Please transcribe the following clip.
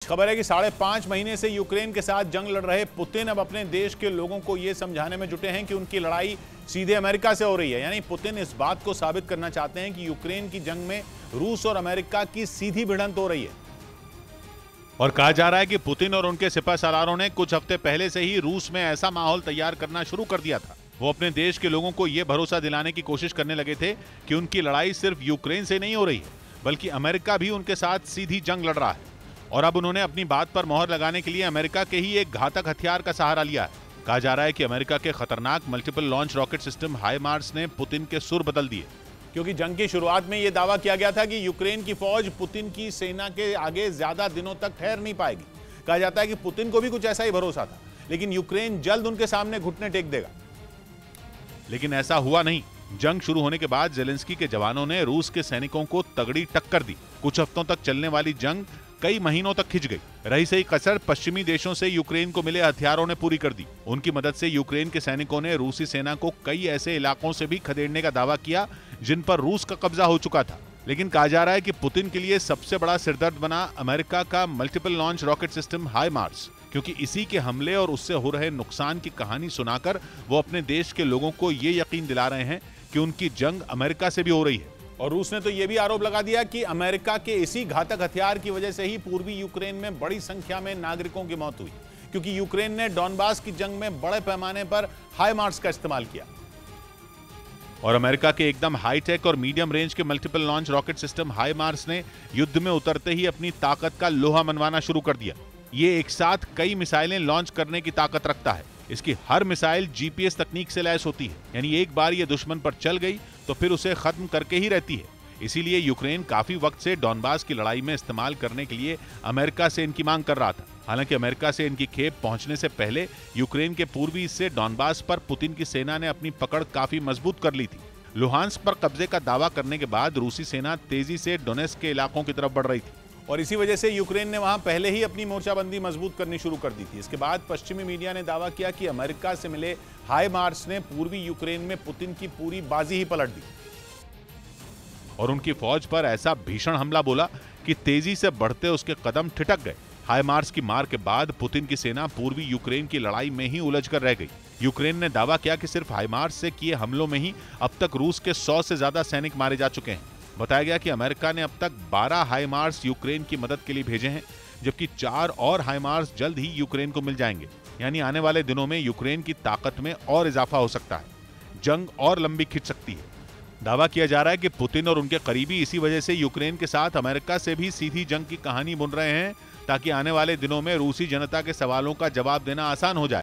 खबर है कि 5.5 महीने से यूक्रेन के साथ जंग लड़ रहे पुतिन अब अपने देश के लोगों को यह समझाने में जुटे हैं कि उनकी लड़ाई सीधे अमेरिका से हो रही है। यानी पुतिन इस बात को साबित करना चाहते हैं कि यूक्रेन की जंग में रूस और अमेरिका की सीधी भिड़ंत हो रही है। और कहा जा रहा है कि पुतिन और उनके सिपहसालारों ने कुछ हफ्ते पहले से ही रूस में ऐसा माहौल तैयार करना शुरू कर दिया था। वो अपने देश के लोगों को यह भरोसा दिलाने की कोशिश करने लगे थे कि उनकी लड़ाई सिर्फ यूक्रेन से नहीं हो रही है, बल्कि अमेरिका भी उनके साथ सीधी जंग लड़ रहा है। और अब उन्होंने अपनी बात पर मोहर लगाने के लिए अमेरिका के ही एक घातक हथियार का सहारा लिया है। कहा जा रहा है कि अमेरिका के खतरनाक मल्टीपल लॉन्च रॉकेट सिस्टम हाइमार्स ने पुतिन के सुर बदल दिए, क्योंकि जंग की शुरुआत में यह दावा किया गया था कि यूक्रेन की फौज पुतिन की सेना के आगे ज्यादा दिनों तक ठहर नहीं पाएगी। कहा जाता है कि पुतिन को भी कुछ ऐसा ही भरोसा था, लेकिन यूक्रेन जल्द उनके सामने घुटने टेक देगा। लेकिन ऐसा हुआ नहीं। जंग शुरू होने के बाद जेलेंस्की के जवानों ने रूस के सैनिकों को तगड़ी टक्कर दी। कुछ हफ्तों तक चलने वाली जंग कई महीनों तक खिंच गई। रही सही कसर पश्चिमी देशों से यूक्रेन को मिले हथियारों ने पूरी कर दी। उनकी मदद से यूक्रेन के सैनिकों ने रूसी सेना को कई ऐसे इलाकों से भी खदेड़ने का दावा किया जिन पर रूस का कब्जा हो चुका था। लेकिन कहा जा रहा है कि पुतिन के लिए सबसे बड़ा सिरदर्द बना अमेरिका का मल्टीपल लॉन्च रॉकेट सिस्टम हाइमार्स, क्योंकि इसी के हमले और उससे हो रहे नुकसान की कहानी सुनाकर वो अपने देश के लोगों को ये यकीन दिला रहे हैं कि उनकी जंग अमेरिका से भी हो रही है। और रूस ने तो यह भी आरोप लगा दिया कि अमेरिका के इसी घातक हथियार की वजह से ही पूर्वी यूक्रेन में बड़ी संख्या में नागरिकों की मौत हुई, क्योंकि यूक्रेन ने डॉनबास की जंग में बड़े पैमाने पर हाइमार्स का इस्तेमाल किया। और अमेरिका के एकदम हाईटेक और मीडियम रेंज के मल्टीपल लॉन्च रॉकेट सिस्टम हाइमार्स ने युद्ध में उतरते ही अपनी ताकत का लोहा मनवाना शुरू कर दिया। ये एक साथ कई मिसाइलें लॉन्च करने की ताकत रखता है। इसकी हर मिसाइल जीपीएस तकनीक से लैस होती है, यानी एक बार ये दुश्मन पर चल गई तो फिर उसे खत्म करके ही रहती है। इसीलिए यूक्रेन काफी वक्त से डॉनबास की लड़ाई में इस्तेमाल करने के लिए अमेरिका से इनकी मांग कर रहा था। हालांकि अमेरिका से इनकी खेप पहुंचने से पहले यूक्रेन के पूर्वी हिस्से डॉनबास पर पुतिन की सेना ने अपनी पकड़ काफी मजबूत कर ली थी। लुहांस्क पर कब्जे का दावा करने के बाद रूसी सेना तेजी से डोनेस्क के इलाकों की तरफ बढ़ रही थी, और इसी वजह से यूक्रेन ने वहां पहले ही अपनी मोर्चाबंदी मजबूत करनी शुरू कर दी थी। इसके बाद पश्चिमी मीडिया ने दावा किया कि अमेरिका से मिले हाइमार्स ने पूर्वी यूक्रेन में पुतिन की पूरी बाजी ही पलट दी और उनकी फौज पर ऐसा भीषण हमला बोला कि तेजी से बढ़ते उसके कदम ठिठक गए। हाइमार्स की मार के बाद पुतिन की सेना पूर्वी यूक्रेन की लड़ाई में ही उलझकर रह गई। यूक्रेन ने दावा किया कि सिर्फ हाइमार्स से किए हमलों में ही अब तक रूस के 100 से ज्यादा सैनिक मारे जा चुके हैं। बताया गया कि अमेरिका ने अब तक 12 हाइमार्स यूक्रेन की मदद के लिए भेजे हैं, जबकि 4 और हाइमार्स जल्द ही यूक्रेन को मिल जाएंगे। यानी आने वाले दिनों में यूक्रेन की ताकत में और इजाफा हो सकता है, जंग और लंबी खिंच सकती है। दावा किया जा रहा है कि पुतिन और उनके करीबी इसी वजह से यूक्रेन के साथ अमेरिका से भी सीधी जंग की कहानी बुन रहे हैं, ताकि आने वाले दिनों में रूसी जनता के सवालों का जवाब देना आसान हो जाए।